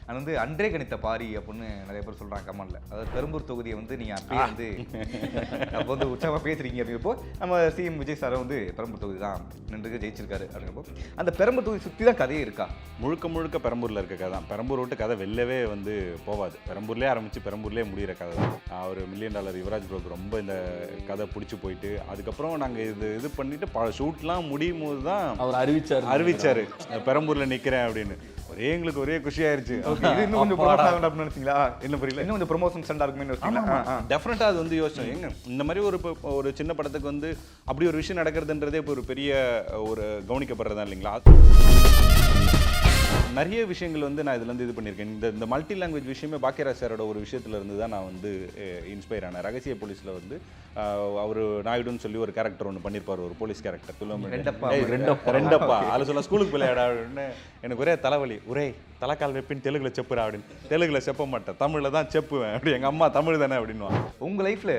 அது வந்து அன்றே கணித்த பாரி அப்படின்னு நிறைய பேர் சொல்கிறாங்க கமெண்ட்ல. அதாவது பெரம்பூர் தொகுதியை வந்து நீங்கள் அப்பயே வந்து அப்போ வந்து உற்சாகமாக பேசுகிறீங்க அப்படிங்கிறப்போ நம்ம சிஎம் விஜய் சாரை வந்து பெரம்பூர் தொகுதி தான் நின்று ஜெயிச்சிருக்காரு அப்படிங்கிறப்போ அந்த பெரம்பூர் தொகுதி சுற்றி தான் கதையே இருக்கா? முழுக்க முழுக்க பெரம்பூரில் இருக்க கதை தான். பெரம்பூர் விட்டு கதை வெளிலவே வந்து போகாது. பெரம்பூர்லேயே ஆரம்பித்து பெரம்பூர்லேயே முடிகிற கதை தான். ஒரு $1 மில்லியன் யுவராஜ் ப்ரோக்கு ரொம்ப இந்த கதை பிடிச்சி போயிட்டு அதுக்கப்புறம் நாங்கள் இது பண்ணிட்டு ஷூட்லாம் முடியும் போது தான் அவர் அறிவிச்சார் பெரம்பூரில் நிற்கிறேன் அப்படின்னு. எங்களுக்கு ஒரே குஷியாயிருச்சு. இன்னும் கொஞ்சம் ப்ரொமோஷன் ஆகணும் நினைச்சீங்களா? என்ன புரியல, இன்னும் கொஞ்சம் ப்ரொமோஷன் ஸ்டாண்டா இருக்குமே. டெஃபினட்டாக அது வந்து யோசிச்சோம். எங்க இந்த மாதிரி ஒரு சின்ன படத்துக்கு வந்து அப்படி ஒரு விஷயம் நடக்கிறதுன்றதே இப்போ ஒரு பெரிய ஒரு கவனிக்கப்படுறதா இல்லைங்களா? நிறைய விஷயங்கள் வந்து நான் இதுலேருந்து இது பண்ணியிருக்கேன். இந்த மல்டி லாங்குவேஜ் விஷயமே பாக்கியராஜ் சாரோட ஒரு விஷயத்துல இருந்து தான் நான் வந்து இன்ஸ்பயர் ஆனேன். ரகசிய போலீஸில் வந்து அவர் நாயுடுன்னு சொல்லி ஒரு கேரக்டர் ஒன்று பண்ணியிருப்பார், ஒரு போலீஸ் கேரக்டர். ரெண்டப்பா அதில் சொல்ல ஸ்கூலுக்கு விளையாடா அப்படின்னு எனக்கு ஒரே தலைவலி. ஒரே தலைக்கால் வைப்பின்னு தெலுங்குல செப்புறா அப்படின்னு. தெலுங்குல செப்ப மாட்டேன், தமிழில் தான் செப்புவேன். அப்படி எங்கள் அம்மா தமிழ் தானே அப்படின்வாங்க. உங்கள் லைஃப்பில்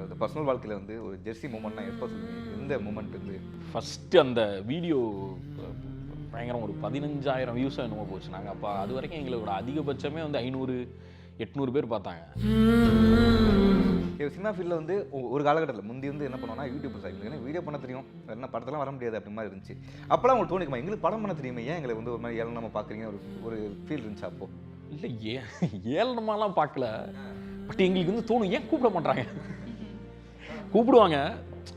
இந்த பர்சனல் வாழ்க்கையில் வந்து ஒரு ஜெர்சி மூமெண்ட்னா எப்போ சொல்லுவீங்க? எந்த மூமெண்ட் வந்து ஃபஸ்ட்டு அந்த வீடியோ பயங்கரம் ஒரு 15,000 வியூஸாக என்னமோ போச்சு. நாங்கள் அப்போ அது வரைக்கும் எங்களோட அதிகபட்சமே வந்து 500-800 பேர் பார்த்தாங்க. சினிமா ஃபீல்டில் வந்து ஒரு காலகட்டத்தில் முந்தி வந்து என்ன பண்ணுவோம்னா யூடியூப் எங்களுக்கு என்ன வீடியோ பண்ண தெரியும், என்ன படத்தெல்லாம் வர முடியாது அப்படி மாதிரி இருந்துச்சு. அப்போலாம் உங்களுக்கு தோணிக்குமா எங்களுக்கு படம் பண்ண தெரியுமே, ஏன் எங்களை வந்து ஒரு மாதிரி ஏழனமாக பார்க்குறீங்க ஒரு ஃபீல் இருந்துச்சு அப்போ? இல்லை ஏழனமாலாம் பார்க்கல, பட் எங்களுக்கு வந்து தோணும் ஏன் கூப்பிட மாட்டாங்க. கூப்பிடுவாங்க,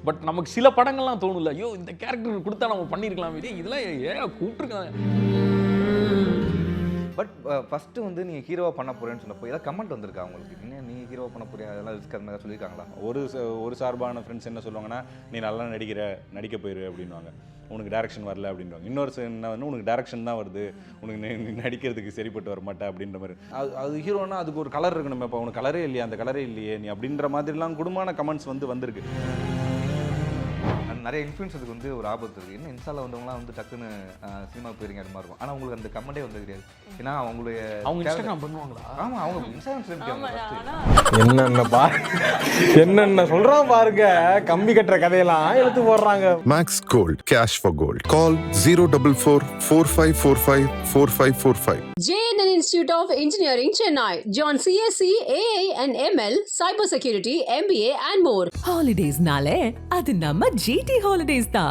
பட் நமக்கு சில படங்கள்லாம் தோணும்ல, ஐயோ இந்த கேரக்டர் கொடுத்தா நம்ம பண்ணியிருக்கலாம், இதெல்லாம் ஏன் கூப்பிட்டுருக்காங்க. பட் ஃபஸ்ட்டு வந்து நீங்கள் ஹீரோவாக பண்ண போகிறேன்னு சொன்னப்போ ஏதாவது கமெண்ட் வந்திருக்கா உங்களுக்கு? என்ன நீங்கள் ஹீரோவாக பண்ண போறியா, அதெல்லாம் ரிஸ்க் அது மாதிரி சொல்லியிருக்காங்களா? ஒரு சார்பான ஃப்ரெண்ட்ஸ் என்ன சொல்லுவாங்கன்னா, நீ நல்லா நடிக்க போயிரு அப்படின்வாங்க. உனக்கு டேரக்ஷன் வரல அப்படின்வாங்க. இன்னொரு என்ன வந்து உனக்கு டேரக்ஷன் தான் வருது, உனக்கு நீ நடிக்கிறதுக்கு சரிப்பட்டு வர மாட்டேன் அப்படின்ற மாதிரி. அது ஹீரோனா அதுக்கு ஒரு கலர் இருக்கணும். இப்போ உனக்கு கலரே இல்லையா, அந்த கலரே இல்லையே நீ அப்படின்ற மாதிரிலாம் குடும்பமான கமெண்ட்ஸ் வந்து வந்திருக்கு. நிறைய இன்ஃப்ளூயன்ஸுக்கு வந்து ஒரு ஆபத்து இருக்குது. என்ன இன்ஸ்டாவில் வந்தவங்களாம் வந்து டக்குன்னு சினிமா போயிருங்க அது மாதிரி இருக்கும். ஆனால் உங்களுக்கு அந்த கமெண்டே வந்து கிடையாது. ஏன்னா அவங்க இன்ஸ்டாகிராம் பண்ணுவாங்களா? ஆமாம், அவங்க இன்ஸ்டாகிராம் என்னென்ன சொல்கிறான் பாருங்க, கம்பி கட்டுற கதையெல்லாம் எடுத்து போடுறாங்க. Max Gold, cash for gold. Call 044-4545-4545. JNN Institute of Engineering, Chennai. Join CSC, AA and ML, Cybersecurity, MBA and more. Holidays nale, adu namma GT Holidays da.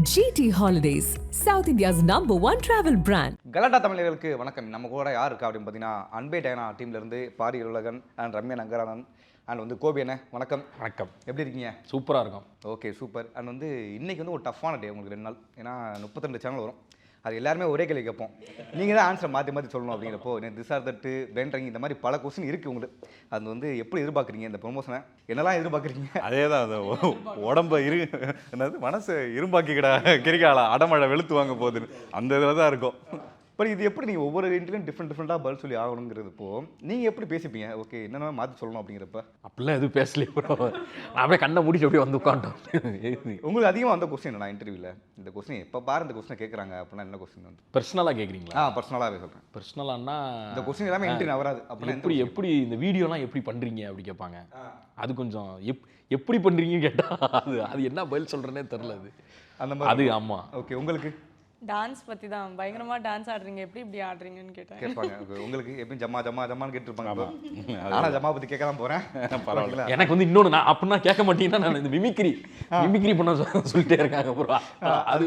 GT Holidays, South India's #1 travel brand. கலாட்டா தமிழர்களுக்கு வணக்கம். நம்ம கூட யார் இருக்கா அப்படின்னு பார்த்தீங்கன்னா, அன்பே டயனா டீம்லேருந்து பாரி உலகன் அண்ட் ரம்யா நங்கரானன் அண்ட் வந்து கோபி அண்ணே. வணக்கம். வணக்கம். எப்படி இருக்கீங்க? சூப்பராக இருக்கும். Okay, super. அண்ட் வந்து இன்றைக்கி வந்து ஒரு டஃப்பான டே உங்களுக்கு 2 நாள். ஏன்னா 32 சேனல் வரும், அது எல்லாருமே ஒரே கேள்வி கேட்போம். நீங்கள் தான் ஆன்சரை மாற்றி மாற்றி சொல்லணும் அப்படிங்கிறப்போ திசார் தட்டு பேண்ட்ரிங் இந்த மாதிரி பல கொஸ்டின் இருக்குது உங்களுக்கு. அது வந்து எப்படி எதிர்பார்க்குறீங்க இந்த ப்ரொமோஷனை? என்னெல்லாம் எதிர்பார்க்குறீங்க? அதே தான், அது உடம்ப என்னது மனசு இரும்பாக்கிக்கடா கிரிக்காலா அடமழை வெளுத்து வாங்க போகுதுன்னு அந்த இதில் தான் இருக்கும். பட் இது எப்படி நீங்கள் ஒவ்வொரு இன்ட்ரிலையும் டிஃப்ரெண்ட்டாக பதில் சொல்லி ஆகணுங்கிறதுப்போ நீங்கள் எப்படி பேசிப்பீங்க? ஓகே, என்னென்ன மாற்றி சொல்லணும் அப்படிங்கிறப்ப? அப்படிலாம் எதுவும் பேசலையே ப்ரோ, நான் அப்படியே கண்ணை மூடிட்டு அப்படியே வந்து உட்காந்துட்டோம். உங்களுக்கு அதிகமாக வந்த கொஸ்டின் நான் இன்டர்வியூவில் இந்த கொஸ்டின் எப்போ பாரு இந்த கொஸ்டினை கேட்குறாங்க அப்படின்னா என்ன கொஸ்டின் வந்து? பர்சனலாக கேட்குறீங்களா? பர்சனலாகவே சொல்கிறேன். பர்சனலானா இந்த கொஸ்டின் எல்லாமே இன்டர்வியூ வராது. அப்படி எப்படி இந்த வீடியோலாம் எப்படி பண்ணுறீங்க அப்படி கேட்பாங்க. அது கொஞ்சம் எப்படி பண்ணுறீங்கன்னு கேட்டால் அது என்ன பதில் சொல்கிறேன்னே தெரில. அது அந்த அது ஆமாம். ஓகே, உங்களுக்கு டான்ஸ் பற்றி தான் பயங்கரமாக டான்ஸ் ஆடுறீங்க, எப்படி ஆடுறீங்கன்னு கேட்பாங்க. உங்களுக்கு எப்பயும் ஜம்மான்னு கேட்டுருப்பாங்க. ஆனால் ஜம்மா பற்றி கேட்க தான் போகிறேன். பரவாயில்ல. எனக்கு வந்து இன்னொன்று நான் அப்படின்னா கேட்க மாட்டீங்கன்னா நான் இந்த மிமிக்ரி பண்ண சொல்லிட்டே இருக்காங்க ப்ரோ, அது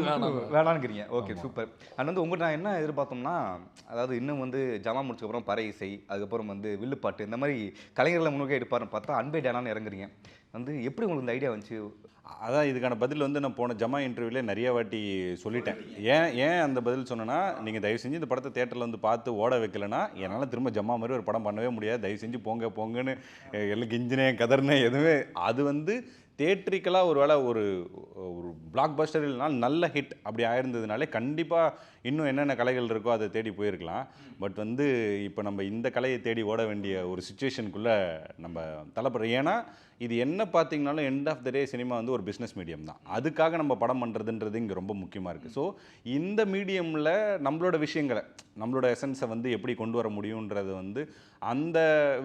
வேணான்னுக்கிறீங்க. Okay, super. அண்ட் வந்து உங்கள்கிட்ட நான் என்ன எதிர்பார்த்தோம்னா, அதாவது இன்னும் வந்து ஜமா முடிச்சக்கப்புறம் பறை இசை, அதுக்கப்புறம் வந்து வில்லுப்பாட்டு, இந்த மாதிரி கலைஞர்களை முன்னோக்கி எடுப்பாருன்னு பார்த்தா அன்பே டேனான்னு இறங்குறீங்க. வந்து எப்படி உங்களுக்கு இந்த ஐடியா வந்துச்சு? அதான் இதுக்கான பதில் வந்து நான் போன ஜமா இன்டர்வியூலே நிறைய வாட்டி சொல்லிட்டேன். ஏன் அந்த பதில் சொன்னேன்னா, நீங்கள் தயவு செஞ்சு இந்த படத்தை தேட்டரில் வந்து பார்த்து ஓட வைக்கலைன்னா என்னால் திரும்ப ஜமா மாதிரி ஒரு படம் பண்ணவே முடியாது, தயவு செஞ்சு போங்கன்னு எல்லாம் கிஞ்சினேன் கதர்னேன் எதுவுமே. அது வந்து தேட்ரிக்கலாக ஒரு வேளை ஒரு பிளாக் பஸ்டர் இல்லைனாலும் நல்ல ஹிட் அப்படி ஆயிருந்ததுனாலே கண்டிப்பாக இன்னும் என்னென்ன கலைகள் இருக்கோ அதை தேடி போயிருக்கலாம். பட் வந்து இப்போ நம்ம இந்த கலையை தேடி ஓட வேண்டிய ஒரு சுச்சுவேஷனுக்குள்ளே நம்ம தள்ளப்படுறோம். ஏன்னா இது என்ன பார்த்தீங்கனாலும் end of the day cinema வந்து ஒரு பிஸ்னஸ் மீடியம் தான். அதுக்காக நம்ம படம் பண்ணுறதுன்றது இங்கே ரொம்ப முக்கியமாக இருக்குது. ஸோ இந்த மீடியமில் நம்மளோட விஷயங்களை, நம்மளோட எசன்ஸை வந்து எப்படி கொண்டு வர முடியுன்றது வந்து அந்த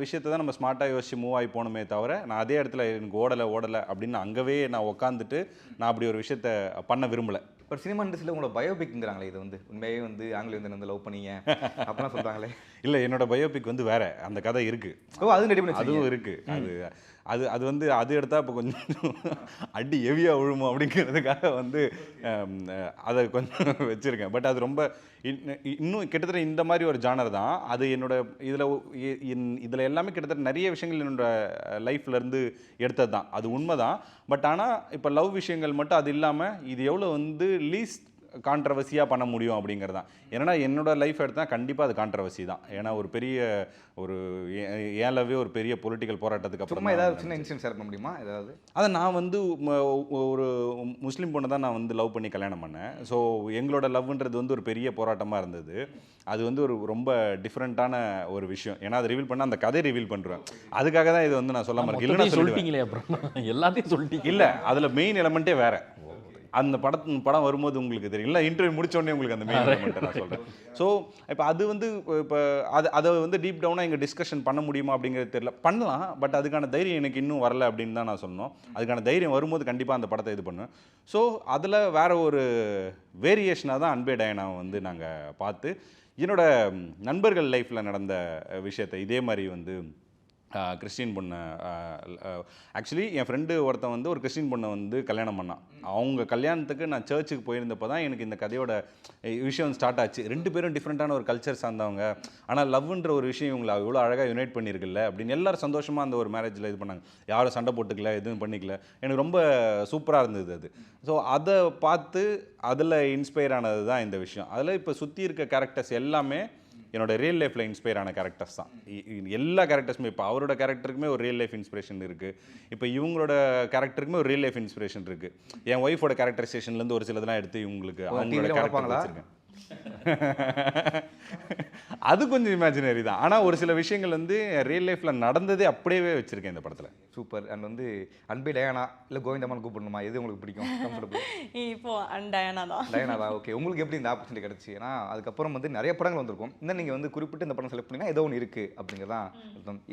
விஷயத்தை தான் நம்ம ஸ்மார்ட்டாக யோசிச்சு மூவ் ஆகி போகணுமே தவிர, நான் அதே இடத்துல எனக்கு ஓடலை அப்படின்னு அங்கவே நான் உட்காந்துட்டு நான் அப்படி ஒரு விஷயத்த பண்ண விரும்பலை. பட் சினிமா இண்டஸ்ட்ரியில் உங்களோட பயோபிக்ங்கிறாங்களே, இது வந்து உண்மையே வந்து ஆங்கிலேயர் வந்து லவ் பண்ணீங்க அப்படிலாம் சொல்கிறாங்களே. இல்லை என்னோட பயோபிக் வந்து வேற அந்த கதை இருக்கு, ஓ அது ரெடி பண்ணி அதுவும் இருக்கு. அது வந்து அது எடுத்தால் இப்போ கொஞ்சம் அடி ஹெவியாக விழுமோ அப்படிங்கிறதுக்காக வந்து அதை கொஞ்சம் வச்சுருக்கேன். பட் அது ரொம்ப இன்னும் கிட்டத்தட்ட இந்த மாதிரி ஒரு ஜானர் தான் அது. என்னோட இதில் எல்லாமே கிட்டத்தட்ட நிறைய விஷயங்கள் என்னோட லைஃப்லேருந்து எடுத்தது தான், அது உண்மை தான். பட் ஆனால் இப்போ லவ் விஷயங்கள் மட்டும் அது இல்லாமல் இது எவ்வளோ வந்து லீஸ்ட் கான்ட்ரவர்சியாக பண்ண முடியும் அப்படிங்கிறது தான். ஏன்னா என்னோட லைஃப் எடுத்தால் கண்டிப்பாக அது கான்ட்ரவர்சி தான். ஏன்னா ஒரு பெரிய ஒரு ஏலவே ஒரு பெரிய பொலிட்டிக்கல் போராட்டத்துக்கு அப்புறம் ஏதாவது சின்ன இன்சிடென்ட் ஷேர் பண்ண முடியுமா? ஏதாவது அதை நான் வந்து ஒரு முஸ்லீம் பொண்ணை தான் நான் வந்து லவ் பண்ணி கல்யாணம் பண்ணேன். ஸோ எங்களோட லவ்ன்றது வந்து ஒரு பெரிய போராட்டமாக இருந்தது. அது வந்து ஒரு ரொம்ப டிஃப்ரெண்ட்டான ஒரு விஷயம். ஏன்னா அதை ரிவீல் பண்ணால் அந்த கதையை ரிவீல் பண்ணுறேன். அதுக்காக தான் இது வந்து நான் சொல்ல மாட்டேன். இல்லைன்னா சொல்லிட்டீங்களே அப்புறம் எல்லாத்தையும் சொல்லிட்டீங்க. இல்லை அதில் மெயின் எலமெண்ட்டே வேறு. அந்த படம் வரும்போது உங்களுக்கு தெரியும். இல்லை இன்டர்வியூ முடிச்சோடனே உங்களுக்கு அந்த மெயின் எலமெண்ட்டை நான் சொல்கிறேன். ஸோ இப்போ அது வந்து இப்போ அதை வந்து டீப் டவுனாக இங்கே டிஸ்கஷன் பண்ண முடியுமா அப்படிங்கிறது தெரியல. பண்ணலாம், பட் அதுக்கான தைரியம் எனக்கு இன்னும் வரல அப்படின்னு தான் நான் சொன்னோம். அதுக்கான தைரியம் வரும்போது கண்டிப்பாக அந்த படத்தை இது பண்ணுவேன். ஸோ அதில் வேற ஒரு வேரியேஷனாக தான் அன்பே டயனாவை வந்து நாங்கள் பார்த்து என்னோட நண்பர்கள் லைஃப்பில் நடந்த விஷயத்தை இதே மாதிரி வந்து கிறிஸ்டின் பொண்ணை ஆக்சுவலி என் ஃப்ரெண்டு ஒருத்தன் வந்து ஒரு கிறிஸ்டின் பொண்ணை வந்து கல்யாணம் பண்ணான். அவங்க கல்யாணத்துக்கு நான் சர்ச்சுக்கு போயிருந்தப்போ தான் எனக்கு இந்த கதையோட விஷயம் ஸ்டார்ட் ஆச்சு. 2 பேரும் டிஃப்ரெண்ட்டான ஒரு கல்ச்சர் சார்ந்தவங்க, ஆனால் லவ்ன்ற ஒரு விஷயம் இவங்களை இவ்வளோ அழகாக யுனைட் பண்ணியிருக்குல்ல அப்படின்னு எல்லாரும் சந்தோஷமாக அந்த ஒரு மேரேஜில் இது பண்ணாங்க. யாரும் சண்டை போட்டுக்கல, எதுவும் பண்ணிக்கல. எனக்கு ரொம்ப சூப்பராக இருந்தது அது. ஸோ அதை பார்த்து அதில் இன்ஸ்பயர் ஆனது தான் இந்த விஷயம். அதில் இப்போ சுற்றி இருக்க கேரக்டர்ஸ் எல்லாமே என்னோட ரியல் லைஃப்பில் இன்ஸ்பயர் ஆன கேரக்டர்ஸ் தான். எல்லா கேரக்டர்ஸுமே இப்போ அவரோட கேரக்டருக்குமே ஒரு ரியல் லைஃப் இன்ஸ்பிரேஷன் இருக்குது. இப்போ இவங்களோட கேரக்டருக்குமே ஒரு ரியல் லைஃப் இன்ஸ்பிரேஷன் இருக்குது. என் ஒய்ஃபோட கேரக்டரைசேஷன்லேருந்து ஒரு சிலதெல்லாம் எடுத்து இவங்களுக்கு அவங்களோட கேரக்டர் வச்சுருக்கேன். அது கொஞ்சம் இமேஜினரி தான். ஆனால் ஒரு சில விஷயங்கள் வந்து ரியல் லைஃப்பில் நடந்ததே அப்படியே வச்சுருக்கேன் இந்த படத்தில். சூப்பர். அண்ட் வந்து அன்பே டயானா இல்லை கோவிந்தம்மான் கூப்பிடணுமா, எது உங்களுக்கு பிடிக்கும்? கம்ஃபர்டபுள் இப்போ டயானா தான். டயானா தான். ஓகே, உங்களுக்கு எப்படி இந்த ஆப்பர்ச்சுனிட்டி கிடச்சி? ஏன்னா அதுக்கப்புறம் வந்து நிறைய படங்கள் வந்திருக்கும். இன்னும் நீங்கள் வந்து குறிப்பிட்டு இந்த படம் செலக்ட் பண்ணிங்கன்னா ஏதோ ஒன்று இருக்குது அப்படிங்கிறதான்.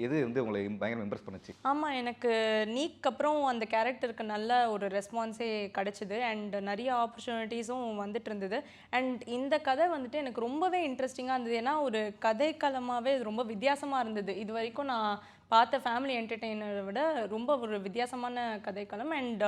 எது வந்து உங்களை பயங்கரம் இம்ப்ரெஸ் பண்ணுச்சு? ஆமாம், எனக்கு நீக்கு அப்புறம் அந்த கேரக்டருக்கு நல்ல ஒரு ரெஸ்பான்ஸே கிடச்சிது. அண்ட் நிறைய ஆப்பர்ச்சுனிட்டிஸும் வந்துட்டு இருந்தது. அண்ட் இந்த கதை வந்துட்டு எனக்கு ரொம்பவே இன்ட்ரெஸ்டிங்காக இருந்தது. ஏன்னா ஒரு கதைக்களமாகவே ரொம்ப வித்தியாசமாக இருந்தது. இது வரைக்கும் நான் பார்த்த ஃபேமிலி என்டர்டெய்னரை விட ரொம்ப ஒரு வித்தியாசமான கதைக்களம். அண்ட்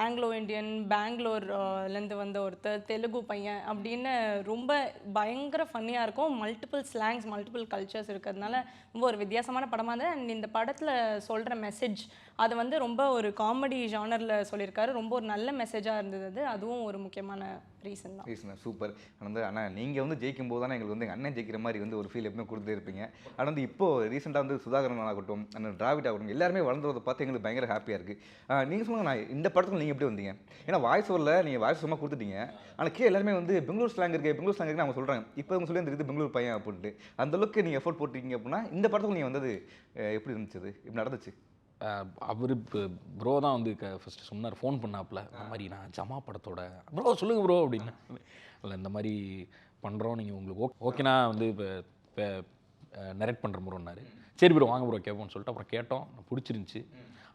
ஆங்கிலோ இண்டியன், பெங்களூர்லேருந்து வந்த ஒருத்தர், தெலுங்கு பையன் அப்படின்னு ரொம்ப பயங்கர ஃபன்னியாக இருக்கும். மல்டிபிள் ஸ்லாங்ஸ், மல்டிபிள் கல்ச்சர்ஸ் இருக்கிறதுனால ரொம்ப ஒரு வித்தியாசமான படமாக இருந்தது. அண்ட் இந்த படத்தில் சொல்கிற மெசேஜ் அது வந்து ரொம்ப ஒரு காமெடி ஜானரில் சொல்லியிருக்காரு. ரொம்ப ஒரு நல்ல மெசேஜாக இருந்தது. அதுவும் ஒரு முக்கியமான ரீசன் தான். சூப்பர். வந்து ஆனால் நீங்கள் வந்து ஜெயிக்கும் போது தானே எங்களுக்கு வந்து அண்ணன் ஜெயிக்கிற மாதிரி வந்து ஒரு ஃபீல் எப்பவுமே கொடுத்துட்டே இருப்பீங்க. ஆனால் வந்து இப்போது ரீசெண்டாக வந்து சுதாகரன் ஆகட்டும், அந்த டிராவிட் ஆகட்டும், எல்லாருமே வளர்ந்ததை பார்த்து எங்களுக்கு பயங்கர ஹாப்பியாக இருக்குது. நீங்கள் சொல்லுங்கள், நான் இந்த படத்தில் நீங்கள் எப்படி வந்தீங்க? ஏன்னா வாய்ஸ் ஓவரில் நீங்கள் வாய்ஸ் சும்மா கொடுத்துட்டீங்க, ஆனால் எல்லாருமே வந்து பெங்களூர் ஸ்லாங் இருக்குது, பெங்களூர் ஸ்லாங் இருக்குது அவங்க சொல்கிறாங்க. இப்போ அவங்க சொல்லி தெரியுது பெங்களூர் பையன் அப்படின்ட்டு. அந்தளவுக்கு நீங்கள் எஃபோர்ட் போட்டிருக்கீங்க அப்படின்னா இந்த படத்துக்கு நீங்கள் வந்தது எப்படி இருந்துச்சு? இப்படி நடந்துச்சு? அவர் இப்போ ப்ரோ தான் வந்து ஃபஸ்ட்டு சொன்னார், ஃபோன் பண்ணாப்புல இந்த மாதிரி நான் ஜமா படத்தோட ப்ரோ சொல்லுங்கள் ப்ரோ அப்படின்னு. இல்லை இந்த மாதிரி பண்ணுறோம், நீங்கள் உங்களுக்கு ஓகேனா வந்து இப்போ நரேட் பண்ணுற ப்ரோன்னாரு. சரி ப்ரோ வாங்க ப்ரோ கேட்போம்னு சொல்லிட்டு அப்புறம் கேட்டோம். பிடிச்சிருந்துச்சி.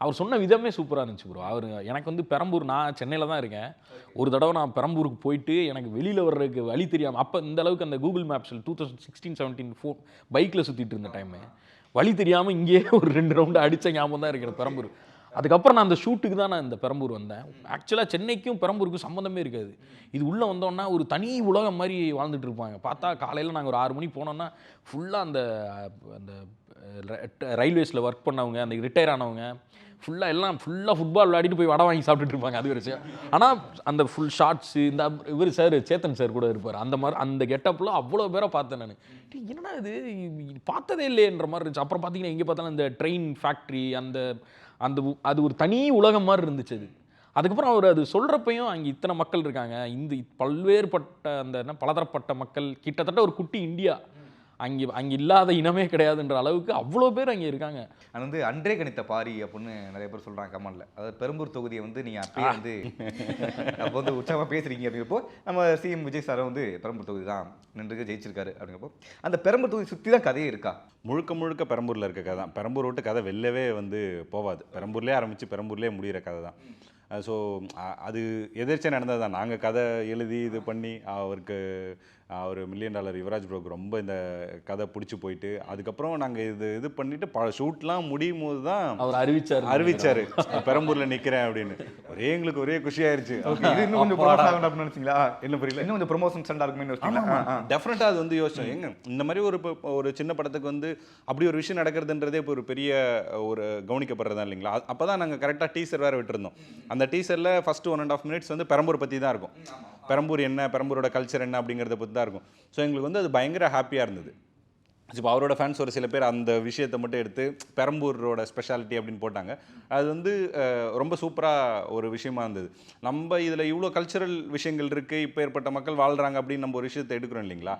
அவர் சொன்ன விதமே சூப்பராக இருந்துச்சு ப்ரோ. அவர் எனக்கு வந்து பெரம்பூர், நான் சென்னையில் தான் இருக்கேன். ஒரு தடவை நான் பெரம்பூருக்கு போயிட்டு எனக்கு வெளியில் வர்றதுக்கு வழி தெரியாமல், அப்போ இந்த அளவுக்கு அந்த கூகுள் மேப்ஸில் 2016-17 பைக்கில் சுற்றிட்டு இருந்த டைமு வழி தெரியாமல் இங்கேயே ஒரு 2 ரவுண்டு அடித்த ஞாபகம் தான் இருக்கிற பெரம்பூர். அதுக்கப்புறம் நான் அந்த ஷூட்டுக்கு தான் நான் இந்த பெரம்பூர் வந்தேன். ஆக்சுவலாக சென்னைக்கும் பெரம்பூருக்கும் சம்மந்தமே இருக்காது. இது உள்ளே வந்தோன்னா ஒரு தனி உலகம் மாதிரி வாழ்ந்துட்டு இருப்பாங்க. பார்த்தா காலையில் நாங்கள் ஒரு 6 மணிக்கு போனோன்னா ஃபுல்லாக அந்த ரயில்வேஸில் ஒர்க் பண்ணவங்க, அந்த ரிட்டையர் ஆனவங்க ஃபுல்லாக ஃபுட்பால் விளையாடிட்டு போய் வடை வாங்கி சாப்பிட்டுட்டு இருப்பாங்க. அது ஒரு விஷயம். ஆனால் அந்த ஃபுல் ஷார்ட்ஸு, இந்த இவர் சார் சேத்தன் சார் கூட இருப்பார். அந்த மாதிரி அந்த கெட்டப்பில் அவ்வளோ பேரை பார்த்தேன் நான். என்னடா இது பார்த்ததே இல்லையன்ற மாதிரி இருந்துச்சு. அப்புறம் பார்த்தீங்கன்னா எங்கே பார்த்தாலும் இந்த ட்ரெயின் ஃபேக்ட்ரி, அந்த அது ஒரு தனி உலகம் மாதிரி இருந்துச்சு அது. அதுக்கப்புறம் அவர் அது சொல்கிறப்பையும் அங்கே இத்தனை மக்கள் இருக்காங்க, இந்த பல்வேறுபட்ட அந்த பலதரப்பட்ட மக்கள், கிட்டத்தட்ட ஒரு குட்டி இந்தியா, அங்கே இல்லாத இனமே கிடையாதுன்ற அளவுக்கு அவ்வளோ பேர் அங்கே இருக்காங்க. அது வந்து அன்றே கணித்த பாரி அப்படின்னு நிறைய பேர் சொல்கிறாங்க கமெண்ட்ல. அதாவது பெரம்பூர் தொகுதியை வந்து நீங்கள் அப்பயே வந்து அப்போ வந்து உற்சாகமாக பேசுகிறீங்க அப்படிங்கிறப்போ நம்ம சிஎம் விஜய் சாரை வந்து பெரம்பூர் தொகுதி தான் நின்று ஜெயிச்சிருக்காரு அப்படிங்கிறப்போ அந்த பெரம்பூர் தொகுதி சுற்றி தான் கதையே இருக்கா? முழுக்க பெரம்பூரில் இருக்க கதை தான். பெரம்பூர் விட்டு கதை வெளிலவே வந்து போகாது. பெரம்பூர்லேயே ஆரம்பித்து பெரம்பூர்லேயே முடிகிற கதை தான். ஸோ அது எதிர்த்து நடந்தது தான். நாங்கள் கதை எழுதி இது பண்ணி அவருக்கு அவர் $1 மில்லியன் யுவராஜ் ப்ரோக்கு ரொம்ப இந்த கதை பிடிச்சி போயிட்டு அதுக்கப்புறம் நாங்கள் இது பண்ணிட்டு ஷூட்லாம் முடியும் போது தான் அவர் அறிவிச்சாரு பெரம்பூரில் நிற்கிறேன் அப்படின்னு. எங்களுக்கு ஒரே குஷியாயிருச்சு. இது இன்னும் கொஞ்சம் ப்ரொமோஷன் ஆகணும் அப்படின்னு நினைச்சீங்களா? என்ன புரியல? இன்னும் கொஞ்சம் ப்ரொமோஷன் ஸ்டாண்டா இருக்குமே. டெஃபினட்டாக அது வந்து யோசிச்சோம். எங்க இந்த மாதிரி ஒரு சின்ன படத்துக்கு வந்து அப்படி ஒரு விஷயம் நடக்கிறதுன்றதே இப்போ ஒரு பெரிய ஒரு கவனிக்கப்படுறதா இல்லைங்களா? அப்போ தான் நாங்கள் கரெக்டாக டீசர் வேறு விட்டுருந்தோம். அந்த டீசரில் ஃபஸ்ட்டு 1.5 மினிட்ஸ் வந்து பெரம்பூர் பற்றி தான் இருக்கும். பெரம்பூர் என்ன, பெரம்பூரோட கல்ச்சர் என்ன அப்படிங்கிறத பற்றி தான் இருக்கும். ஸோ எங்களுக்கு வந்து அது பயங்கர ஹாப்பியாக இருந்தது. இப்போ அவரோட ஃபேன்ஸ் ஒரு சில பேர் அந்த விஷயத்தை மட்டும் எடுத்து பெரம்பூரோட ஸ்பெஷாலிட்டி அப்படின்னு போட்டாங்க. அது வந்து ரொம்ப சூப்பராக ஒரு விஷயமா இருந்தது. நம்ம இதில் இவ்வளோ கல்ச்சரல் விஷயங்கள் இருக்குது, இப்போ ஏற்பட்ட மக்கள் வாழ்கிறாங்க அப்படின்னு நம்ம ஒரு விஷயத்தை எடுக்கிறோம் இல்லைங்களா?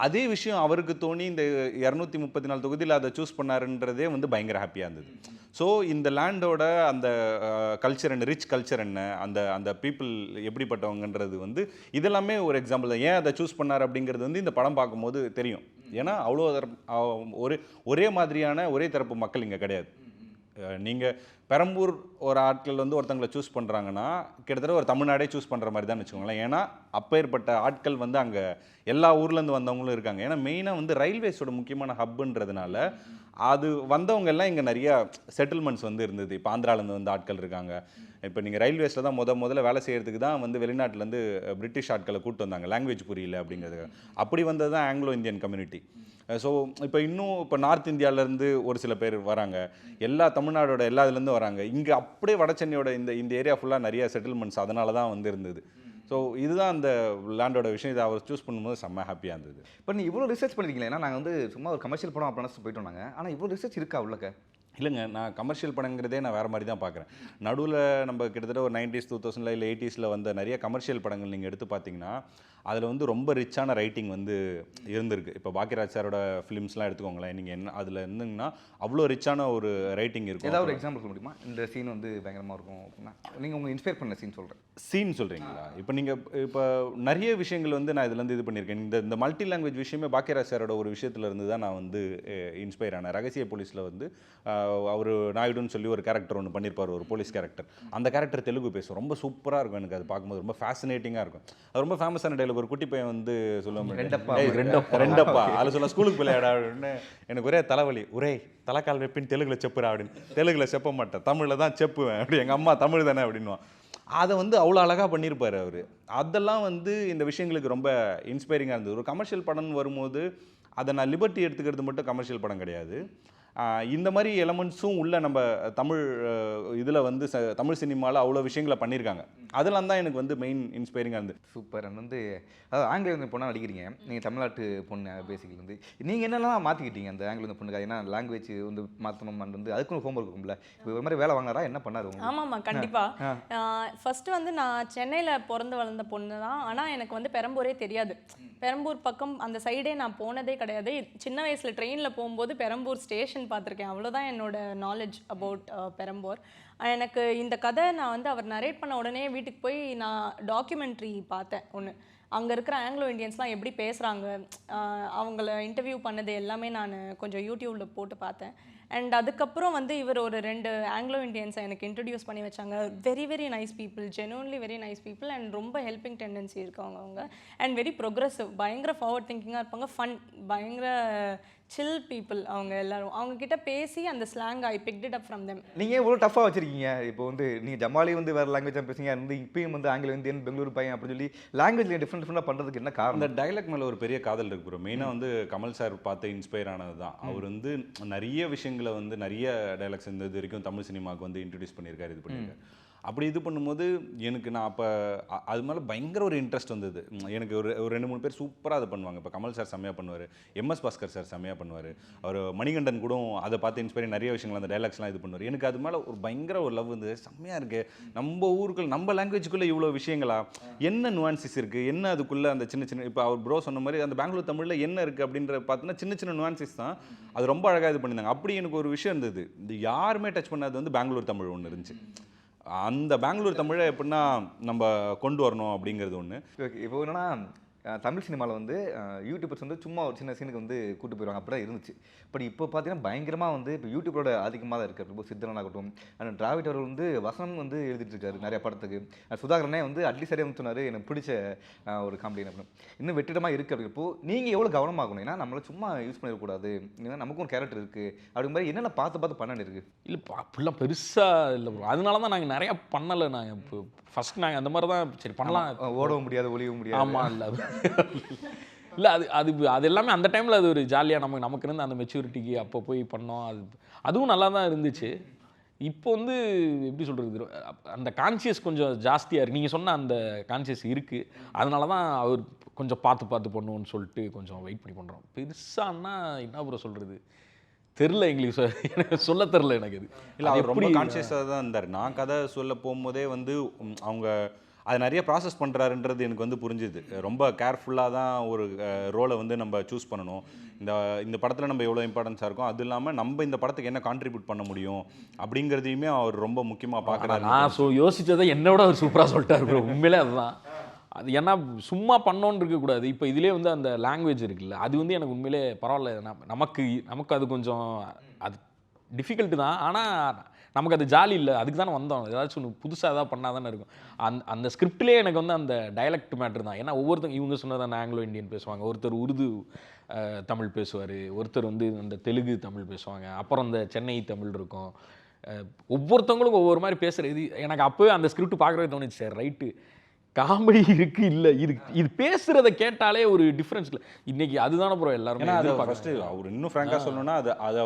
அதே விஷயம் அவருக்கு தோணி இந்த 234 தொகுதியில் அதை சூஸ் பண்ணாருன்றதே வந்து பயங்கர ஹாப்பியாக இருந்தது. ஸோ இந்த லேண்டோட அந்த கல்ச்சர் என்ன, ரிச் கல்ச்சர் என்ன, அந்த பீப்புள் எப்படிப்பட்டவங்கன்றது வந்து இதெல்லாமே ஒரு எக்ஸாம்பிள் தான். ஏன் அதை சூஸ் பண்ணார் அப்படிங்கிறது வந்து இந்த படம் பார்க்கும்போது தெரியும். ஏன்னா அவ்வளோ ஒரே மாதிரியான ஒரே தரப்பு மக்கள் இங்கே கிடையாது. நீங்கள் பெரம்பூர் ஒரு ஆட்கள் வந்து ஒருத்தங்களை சூஸ் பண்ணுறாங்கன்னா கிட்டத்தட்ட ஒரு தமிழ்நாடே சூஸ் பண்ணுற மாதிரி தான் வச்சுக்கோங்களேன். ஏன்னா அப்பேற்பட்ட ஆட்கள் வந்து அங்கே எல்லா ஊர்லேருந்து வந்தவங்களும் இருக்காங்க. ஏன்னா மெயினாக வந்து ரயில்வேஸோட முக்கியமான ஹப்புன்றதுனால அது வந்தவங்க எல்லாம் இங்கே நிறையா செட்டில்மெண்ட்ஸ் வந்து இருந்தது. இப்போ ஆந்திராவிலேருந்து வந்து ஆட்கள் இருக்காங்க. இப்போ நீங்கள் ரயில்வேஸில் தான் முதல்ல வேலை செய்கிறதுக்கு தான் வந்து வெளிநாட்டிலேருந்து பிரிட்டிஷ் ஆட்களை கூப்பிட்டு வந்தாங்க, லாங்குவேஜ் புரியல அப்படிங்கிறது. அப்படி வந்தது தான் ஆங்கிலோ இந்தியன் கம்யூனிட்டி. ஸோ இப்போ நார்த் இந்தியாவிலேருந்து ஒரு சில பேர் வராங்க, எல்லா தமிழ்நாடோட எல்லா இதுலேருந்து வராங்க. இங்கே அப்படியே வட சென்னையோட இந்த ஏரியா ஃபுல்லாக நிறைய செட்டில்மெண்ட்ஸ் அதனால தான் வந்து இருந்தது. ஸோ இதுதான் அந்த லேண்டோட விஷயம். இதை அவர் சூஸ் பண்ணும்போது செம்ம ஹாப்பியாக இருந்தது. இப்போ நீ இவ்வளோ ரிசர்ச் பண்ணிருக்கீங்களா? ஏன்னா நாங்கள் வந்து சும்மா ஒரு கமர்ஷியல் படம் அப்படின்னு போயிட்டு வந்தாங்க. ஆனால் இவ்வளோ ரிசர்ச் இருக்கா உள்ளக்க? இல்லைங்க, நான் கமர்ஷியல் படங்கிறதே நான் வேறு மாதிரி தான் பார்க்குறேன். நடுவில் நம்ம கிட்டத்தட்ட ஒரு 90s 2000 இல்லை 80s வந்த நிறைய கமர்ஷியல் படங்கள் நீங்கள் எடுத்து பார்த்தீங்கன்னா அதில் வந்து ரொம்ப ரிச்சான ரைட்டிங் வந்து இருந்திருக்கு. இப்போ பாக்கியராஜ் சாரோட ஃபிலிம்ஸ்லாம் எடுத்துக்கோங்களேன். நீங்கள் என்ன அதில் இருந்தீங்கன்னா அவ்வளோ ரிச்சான ஒரு ரைட்டிங் இருக்கும். ஏதாவது ஒரு எக்ஸாம்பிள் சொல்ல முடியுமா? இந்த சீன் வந்து பயங்கரமாக இருக்கும் அப்படின்னா நீங்கள் உங்கள் இன்ஸ்பயர் பண்ண சீன் சொல்கிறீங்களா? இப்போ நிறைய விஷயங்கள் வந்து நான் இதுலேருந்து இது பண்ணியிருக்கேன். இந்த மல்டி லாங்குவேஜ் விஷயமே பாக்கியராஜ் சாரோட ஒரு விஷயத்தில் இருந்து தான் நான் வந்து இன்ஸ்பயர் ஆனேன். ரகசிய போலீஸில் வந்து அவர் நாயுடுன்னு சொல்லி ஒரு கேரக்டர் ஒன்று பண்ணியிருப்பார், ஒரு போலீஸ் கேரக்டர். அந்த கேரக்டர் தெலுங்கு பேசும், ரொம்ப சூப்பராக இருக்கும். எனக்கு அது பார்க்கும்போது ரொம்ப ஃபேசினேட்டிங்காக இருக்கும். அது ரொம்ப ஃபேமஸான டைலாக். ஒரு குட்டி பையன் வந்து சொல்லுவாங்க, ரெண்டப்பா அதில் சொல்ல ஸ்கூலுக்கு விளையாடா அப்படின்னு. எனக்கு ஒரே தலைவலி, ஒரே தலைக்கால் வைப்பின்னு தெலுங்குல செப்புறா அப்படின்னு. தெலுங்குல செப்ப மாட்டேன், தமிழில் தான் செப்புவேன் அப்படி. எங்கள் அம்மா தமிழ் தானே அப்படின்வான். அதை வந்து அவ்வளோ அழகாக பண்ணியிருப்பார் அவர். அதெல்லாம் வந்து இந்த விஷயங்களுக்கு ரொம்ப இன்ஸ்பைரிங்காக இருந்தது. ஒரு கமர்ஷியல் படம்னு வரும்போது அதை நான் லிபர்ட்டி எடுத்துக்கிறது மட்டும் கமர்ஷியல் படம் கிடையாது. இந்த மாதிரி எலமெண்ட்ஸும் உள்ள நம்ம தமிழ் இதில் வந்து தமிழ் சினிமாவில் அவ்வளோ விஷயங்களை பண்ணியிருக்காங்க. அதெல்லாம் தான் எனக்கு வந்து மெயின் இன்ஸ்பைரிங்காக இருந்தது. சூப்பர். வந்து அதாவது ஆங்கில வந்து பொண்ணாக நடிக்கிறீங்க, நீங்கள் தமிழ்நாட்டு பொண்ணு பேசிக்கலி வந்து நீங்கள் என்னெல்லாம் மாற்றிக்கிட்டீங்க அந்த ஆங்கில வந்து பொண்ணுக்கு? ஏன்னா லாங்குவேஜ் வந்து மாற்றணும் வந்து அதுக்கு ஹோம் ஒர்க் இருக்கும்ல. இப்போ ஒரு மாதிரி வேலை வாங்கினாரா, என்ன பண்ணார்? ஆமாம்மா, கண்டிப்பாக. ஃபஸ்ட்டு வந்து நான் சென்னையில் பிறந்து வளர்ந்த பொண்ணு தான். ஆனால் எனக்கு வந்து பெரம்பூரே தெரியாது. பெரம்பூர் பக்கம் அந்த சைடே நான் போனதே கிடையாது. சின்ன வயசில் ட்ரெயினில் போகும்போது பெரம்பூர் ஸ்டேஷன் பார்த்துருக்கேன். அவ்வளோதான் என்னோட நாலேஜ் அபவுட் பெரம்பூர். எனக்கு இந்த கதை நான் வந்து அவர் நரேட் பண்ண உடனே வீட்டுக்கு போய் நான் டாக்குமெண்ட்ரி பார்த்தேன் ஒன்று. அங்கே இருக்கிற ஆங்கிலோ இண்டியன்ஸ்லாம் எப்படி பேசுகிறாங்க, அவங்கள இன்டர்வியூ பண்ணது எல்லாமே நான் கொஞ்சம் யூடியூப்பில் போட்டு பார்த்தேன். அண்ட் அதுக்கப்புறம் வந்து இவர் ஒரு 2 ஆங்கிலோ இண்டியன்ஸை எனக்கு இன்ட்ரடியூஸ் பண்ணி வச்சாங்க. Very very nice people, genuinely very nice people. And ரொம்ப ஹெல்பிங் டெண்டன்சி இருக்கவங்க அவங்க. அண்ட் வெரி ப்ரோக்ரெசிவ், பயங்கர ஃபார்வர்ட் திங்கிங்காக இருப்பாங்க. ஃபன், பயங்கர சில் பீப்புள் அவங்க எல்லாரும். அவங்க கிட்ட பேசி அந்த slang I picked it up from them. நீங்கள் இவ்வளோ டஃபாக வச்சிருக்கீங்க. இப்போ வந்து நீங்கள் ஜமாலி வந்து வேறு லாங்குவேஜாக பேசுங்க, வந்து இப்பயும் வந்து ஆங்கில இந்தியன் பெங்களூர் பையன் அப்படின்னு சொல்லி லாங்குவேஜில் டிஃப்ரெண்டாக பண்ணுறதுக்கு என்ன காரணம்? அந்த டைலாக் மேலே ஒரு பெரிய காதல் இருக்கு ப்ரோ. மெயினாக வந்து கமல் சார் பார்த்து இன்ஸ்பயர் ஆனது தான். அவர் வந்து நிறைய விஷயங்களை வந்து நிறைய டைலாக்ஸ் இந்த இது வரைக்கும் தமிழ் சினிமாவுக்கு வந்து இன்ட்ரடியூஸ் பண்ணியிருக்காரு, இது பண்ணியிருக்காரு. அப்படி இது பண்ணும்போது எனக்கு நான் அப்போ அது மேலே பயங்கர ஒரு இன்ட்ரெஸ்ட் வந்தது. எனக்கு ஒரு 2-3 பேர் சூப்பராக அதை பண்ணுவாங்க. இப்போ கமல் சார் செம்மையாக பண்ணுவார், எம்எஸ் பாஸ்கர் சார் செம்மையாக பண்ணுவார், அவர் மணிகண்டன் கூட அதை பார்த்து இன்ஸ்பைர் நிறைய விஷயங்கள் அந்த டைலாக்ஸ்லாம் இது பண்ணுவார். எனக்கு அது மேலே ஒரு பயங்கர ஒரு லவ் வந்து செம்மையாக இருக்குது. நம்ம ஊருக்குள்ள நம்ம லாங்குவேஜுக்குள்ளே இவ்வளோ விஷயங்களா, என்ன நுவான்சஸ் இருக்குது, என்ன அதுக்குள்ளே அந்த சின்ன சின்ன, இப்போ அவர் ப்ரோ சொன்ன மாதிரி அந்த பெங்களூர் தமிழில் என்ன இருக்குது அப்படின்ற பார்த்தோன்னா சின்ன சின்ன நுவான்சஸ் தான். அது ரொம்ப அழகாக இது பண்ணியிருந்தாங்க. அப்படி எனக்கு ஒரு விஷயம் இருந்தது, இது யாருமே டச் பண்ணாது வந்து பெங்களூர் தமிழ் ஒன்று இருந்துச்சு. அந்த பெங்களூர் தமிழை எப்படின்னா நம்ம கொண்டு வரணும் அப்படிங்கிறது ஒன்று. இப்போ என்னன்னா தமிழ் சினிமாவில் வந்து யூடியூபர்ஸ் வந்து சும்மா ஒரு சின்ன சீனுக்கு வந்து கூட்டு போயிடுவாங்க, அப்படி தான் இருந்துச்சு. பட் இப்போ பார்த்தீங்கன்னா பயங்கரமாக வந்து இப்போ யூடியூபோட அதிகமாக தான் இருக்குது. இப்போ சித்தரனாகட்டும், அண்ட் டிராவிட் அவர்கள் வந்து வசனம் வந்து எழுதிட்டு இருக்காரு நிறைய படத்துக்கு. சுதாகரனே வந்து அட்லீஸ்ட் சரியாக வந்து சொன்னார், எனக்கு பிடிச்ச ஒரு காமெடி அப்படின்னு. இன்னும் வெற்றிடமாக இருக்குது அப்படிங்கிறப்போ நீங்கள் எவ்வளோ கவனமாகணும்? ஏன்னா நம்மளை சும்மா யூஸ் பண்ணிடக்கூடாது, நமக்கும் ஒரு கேரக்டர் இருக்குது அப்படிங்கிற மாதிரி என்னென்ன பார்த்து பண்ண இருக்குது? இல்லை அப்படிலாம் பெருசாக இல்லை ப்ரோ. அதனால தான் நாங்கள் நிறையா பண்ணலை. நாங்கள் இப்போ ஃபஸ்ட் நாங்கள் அந்த மாதிரி தான் சரி பண்ணலாம், ஓடவும் முடியாது, ஒளியவும் முடியாது. ஆமாம் இல்லை இல்லை அது எல்லாமே அந்த டைமில் அது ஒரு ஜாலியாக நமக்கு இருந்து அந்த மெச்சூரிட்டிக்கு அப்போ போய் பண்ணோம். அதுவும் நல்லா தான் இருந்துச்சு. இப்போ வந்து எப்படி சொல்கிறது, அந்த கான்சியஸ் கொஞ்சம் ஜாஸ்தியாக இருக்குது. நீங்கள் சொன்ன அந்த கான்சியஸ் இருக்குது. அதனால தான் அவர் கொஞ்சம் பார்த்து பண்ணுவோன்னு சொல்லிட்டு கொஞ்சம் வெயிட் பண்ணி பண்ணுறோம். பெருசான்னா என்ன ப்ரோ சொல்கிறது தெரில, எங்களுக்கு சொல்ல தெரில எனக்கு. அது இல்லை, அவர் ரொம்ப கான்சியஸாக தான் இருந்தார். நான் கதை சொல்ல போகும்போதே வந்து அவங்க அதை நிறைய ப்ராசஸ் பண்ணுறாருன்றது எனக்கு வந்து புரிஞ்சுது. ரொம்ப கேர்ஃபுல்லாக தான் ஒரு ரோலை வந்து நம்ம சூஸ் பண்ணணும். இந்த படத்தில் நம்ம எவ்வளோ இம்பார்ட்டன்ஸாக இருக்கும், அது இல்லாமல் நம்ம இந்த படத்துக்கு என்ன கான்ட்ரிபியூட் பண்ண முடியும் அப்படிங்கிறதையுமே அவர் ரொம்ப முக்கியமாக பார்க்குறாரு. நான் யோசித்ததை என்னோட அவர் சூப்பராக சொல்லிட்டார் ப்ரோ. உண்மையிலே அதுதான். அது ஏன்னா சும்மா பண்ணோன்னு இருக்கக்கூடாது. இப்போ இதிலே வந்து அந்த லாங்குவேஜ் இருக்குல்ல, அது வந்து எனக்கு உண்மையிலே பரவாயில்ல. நமக்கு அது கொஞ்சம் அது டிஃபிகல்ட்டு தான். ஆனால் நமக்கு அது ஜாலி இல்லை, அதுக்கு தானே வந்தோம். ஏதாச்சும் ஒன்று புதுசாக எதாவது பண்ணால் தானே இருக்கும். அந்த ஸ்கிரிப்ட்லேயே எனக்கு வந்து அந்த டைலக்ட் மேட்ரு தான். ஏன்னா ஒவ்வொருத்தங்க இவங்க சொன்னதான் ஆங்கிலோ இந்தியன் பேசுவாங்க, ஒருத்தர் உருது தமிழ் பேசுவார், ஒருத்தர் வந்து அந்த தெலுங்கு தமிழ் பேசுவாங்க, அப்புறம் அந்த சென்னை தமிழ் இருக்கும். ஒவ்வொருத்தவங்களுக்கும் ஒவ்வொரு மாதிரி பேசுகிற இது எனக்கு அப்போவே அந்த ஸ்கிரிப்ட் பார்க்குறதுக்கு தோணுச்சு. சார் ரைட்டு, காமெடி இருக்குது இல்லை இது பேசுகிறத கேட்டாலே ஒரு டிஃப்ரென்ஸ் இல்லை. இன்றைக்கி அதுதானே ப்ரோ எல்லாரும். ஏன்னா அது ஃபஸ்ட்டு அவர் இன்னும் ஃப்ராங்காக சொல்லணும்னா அது